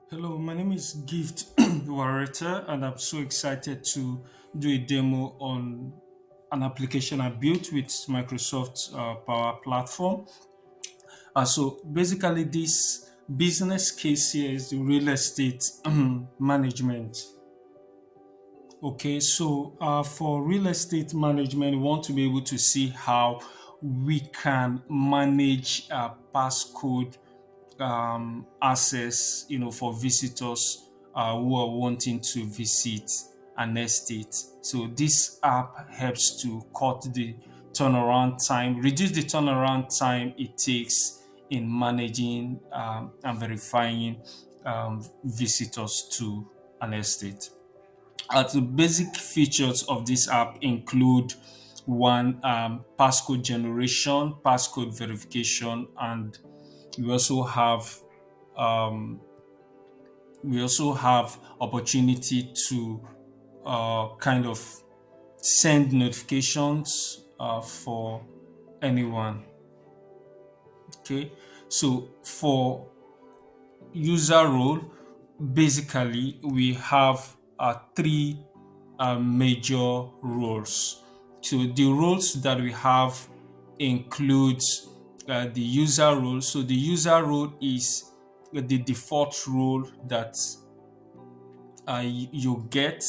Hello, my name is Gift Wareta, and I'm so excited to do a demo on an application I built with Microsoft Power Platform. So basically, this business case here is the real estate management. Okay, so for real estate management, we want to be able to see how we can manage passcode access, for visitors who are wanting to visit an estate. So this app helps to cut the turnaround time, reduce the turnaround time it takes in managing and verifying visitors to an estate. The basic features of this app include one, passcode generation, passcode verification, and we also have um, we also have opportunity to kind of send notifications for anyone. Okay, so for user role, basically we have three major roles. So the roles that we have includes the user role. So the user role is the default role that you get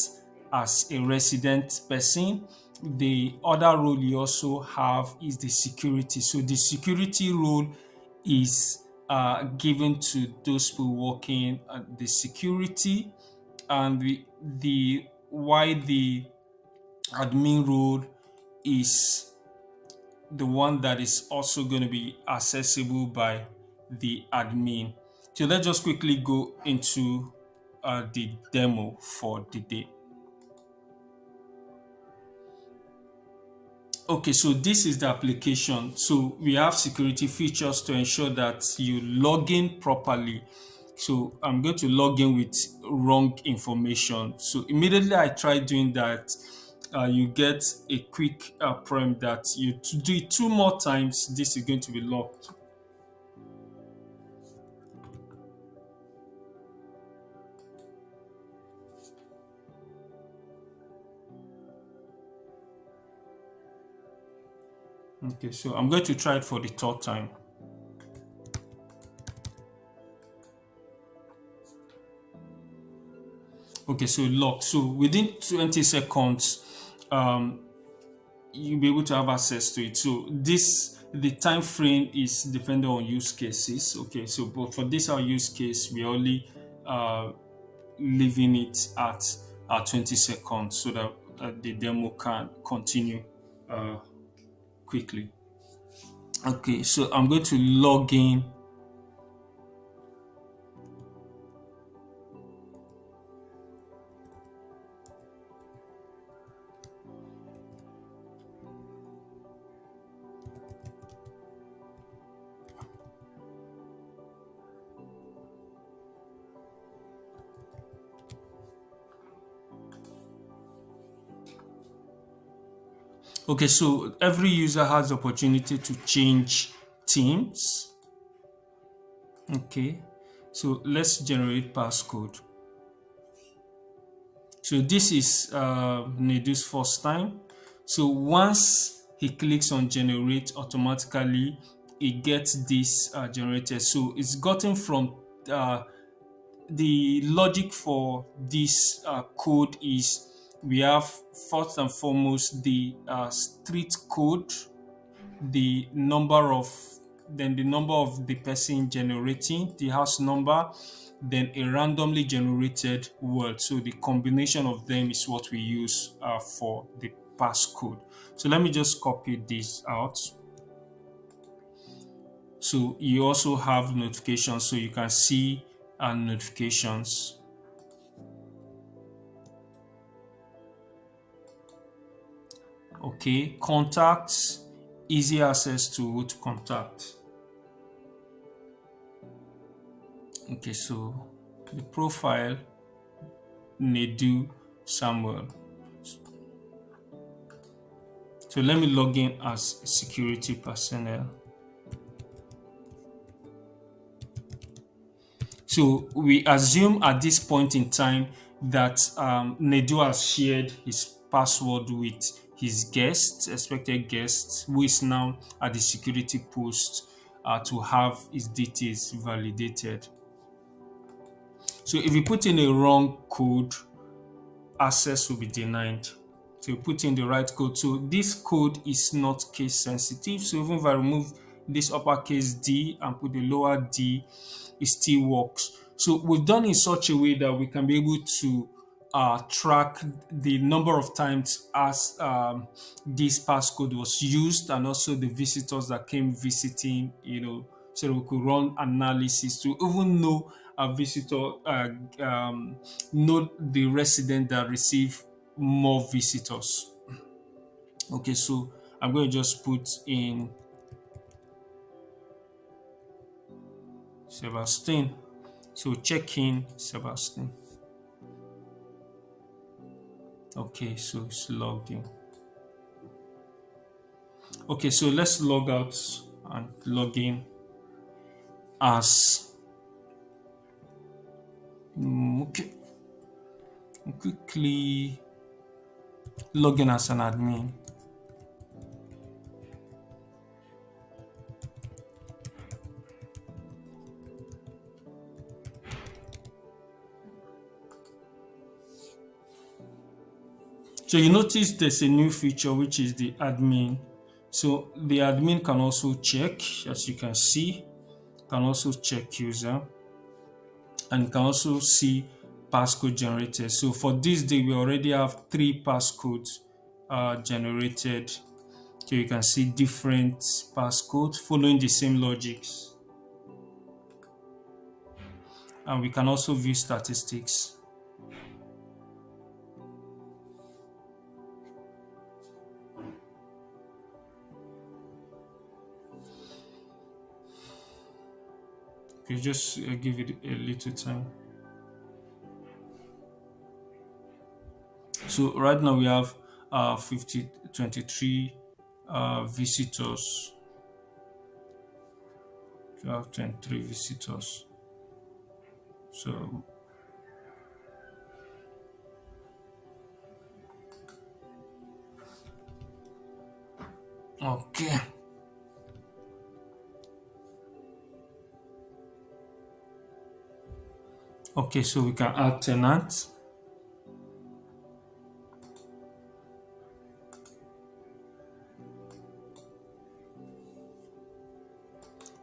as a resident person. The other role you also have is the security. So the security role is given to those people working at the security, and the why the admin role is the one that is also going to be accessible by the admin. So let's just quickly go into the demo for the day. Okay, so this is the application. So we have security features to ensure that you log in properly. So I'm going to log in with wrong information. So immediately I try doing that, you get a quick prompt that you to do it two more times. This is going to be locked. Okay, so I'm going to try it for the third time. Okay, so locked. So within 20 seconds, um, you'll be able to have access to it. So this the time frame is dependent on use cases. Okay, so but for this our use case, we only uh, leaving it at 20 seconds so that the demo can continue uh, quickly. Okay, so I'm going to log in. Okay, so every user has the opportunity to change themes. Okay, so let's generate passcode. So this is Nedu's first time. So once he clicks on generate, automatically it gets this generated. So it's gotten from uh, the logic for this code is we have first and foremost the street code, the number of the number of the person generating the house number, then a randomly generated word. So the combination of them is what we use for the passcode. So let me just copy this out. So you also have notifications, so you can see notifications. Okay, contacts, easy access to who to contact. Okay, so the profile, Nedu Samuel. So let me log in as security personnel. So we assume at this point in time that Nedu has shared his password with his guest, expected guest, who is now at the security post to have his details validated. So if you put in a wrong code, access will be denied. So you put in the right code. So this code is not case sensitive. So even if I remove this uppercase D and put the lower D, it still works. So we've done in such a way that we can be able to track the number of times as this passcode was used, and also the visitors that came visiting, so that we could run analysis to even know a visitor, know the resident that receive more visitors. Okay, so I'm going to just put in Sebastian. So check in Sebastian. Okay, so it's logged in. Okay, so let's log out and log in as okay. Quickly log in as an admin. So you notice there's a new feature which is the admin. So the admin can also check, as you can see, can also check user, and can also see passcode generated. So for this day, we already have 3 passcodes generated. So you can see different passcodes following the same logics. And we can also view statistics. You just give it a little time. So right now we have 23 visitors. We have 23 visitors. So okay. Okay, so we can add tenants.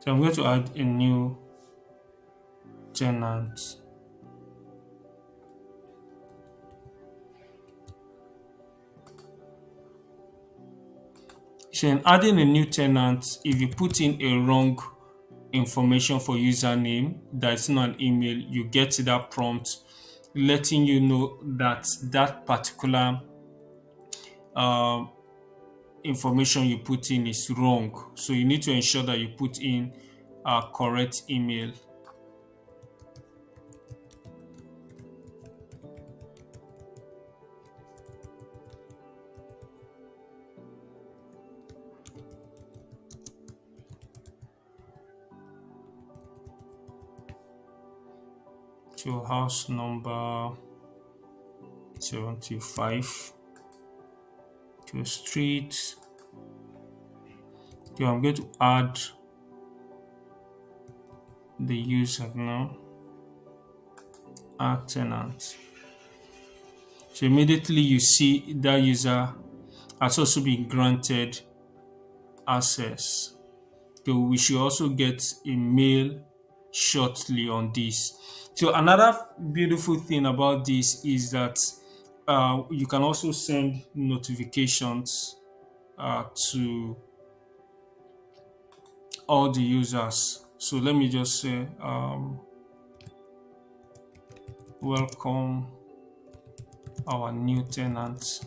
So I'm going to add a new tenant. So in adding a new tenant, if you put in a wrong information for username that's not an email, you get that prompt letting you know that that particular information you put in is wrong. So you need to ensure that you put in a correct email. So house number 75 to street. Okay, I'm going to add the user now. Add tenant. So immediately you see that user has also been granted access. So we should also get a mail shortly on this. So another beautiful thing about this is that you can also send notifications to all the users. So let me just say welcome our new tenant.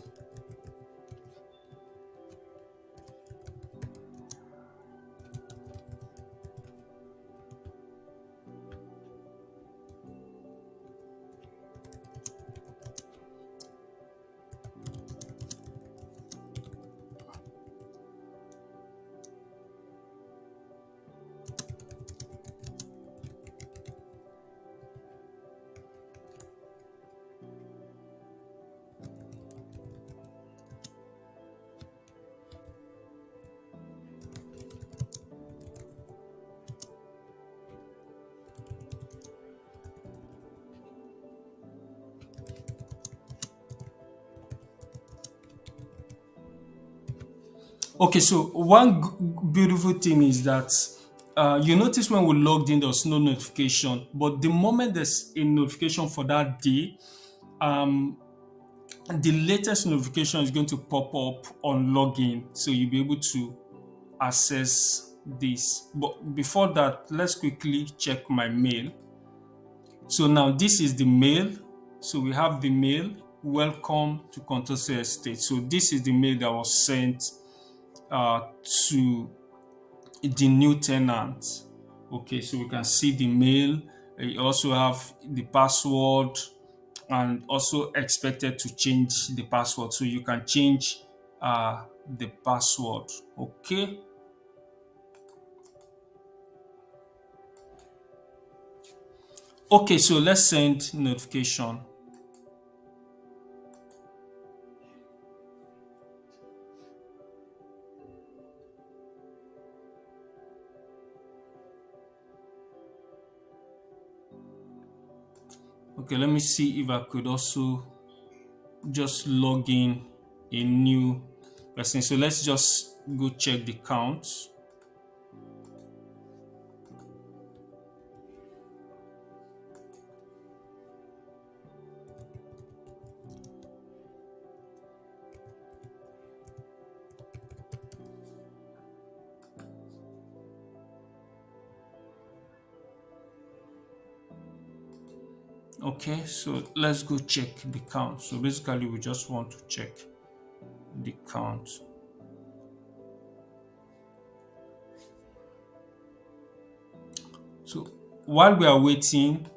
Okay, so one beautiful thing is that you notice when we logged in, there's no notification, but the moment there's a notification for that day, um, the latest notification is going to pop up on login, so you'll be able to access this. But before that, let's quickly check my mail. So now this is the mail. So we have the mail. Welcome to Contoso Estate. So this is the mail that was sent uh, to the new tenant. Okay, so we can see the mail. You also have the password and also expected to change the password. So you can change the password. Okay. Okay, so let's send notification. Okay, let me see if I could also just log in a new person. So let's just go check the count. Okay, so let's go check the count. So basically, we just want to check the count. So while we are waiting,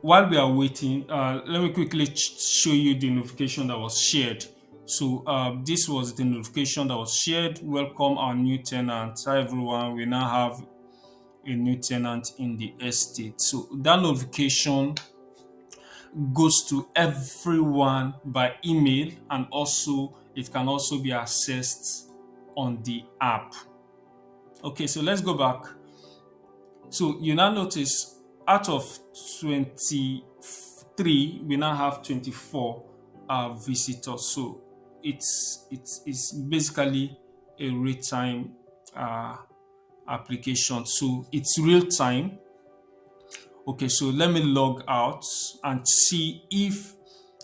let me quickly show you the notification that was shared. So this was the notification that was shared. Welcome our new tenant. Hi everyone, we now have a new tenant in the estate. So that notification goes to everyone by email, and also it can also be accessed on the app. Okay, so let's go back. So you now notice out of 23, we now have 24 visitors. So it's basically a real time uh, application. So it's real time. Okay, so let me log out and see if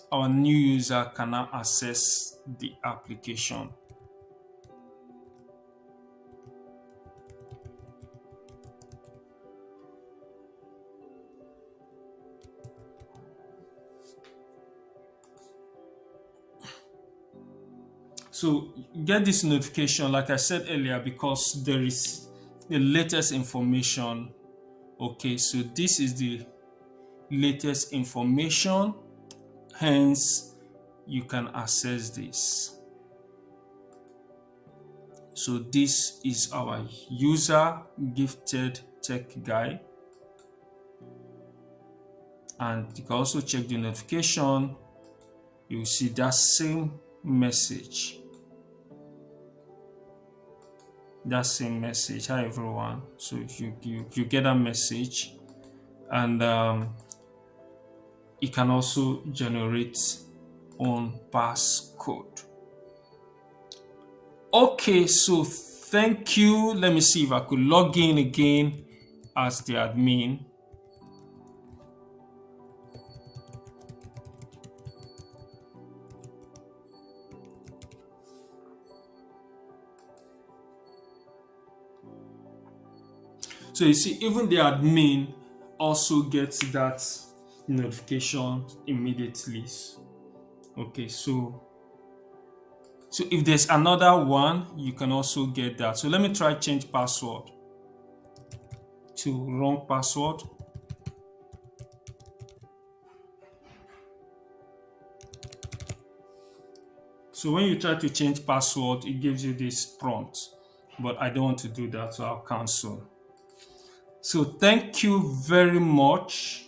our new user can now access the application. So get this notification, like I said earlier, because there is the latest information. Okay, so this is the latest information, hence you can access this. So this is our user gifted tech guy, and you can also check the notification. You will see that same message. Hi everyone. So you get a message, and it can also generate on passcode. Okay, so thank you. Let me see if I could log in again as the admin. So you see, even the admin also gets that notification immediately. Okay, so if there's another one, you can also get that. So let me try change password to wrong password. So when you try to change password, it gives you this prompt, but I don't want to do that, so I'll cancel. So thank you very much.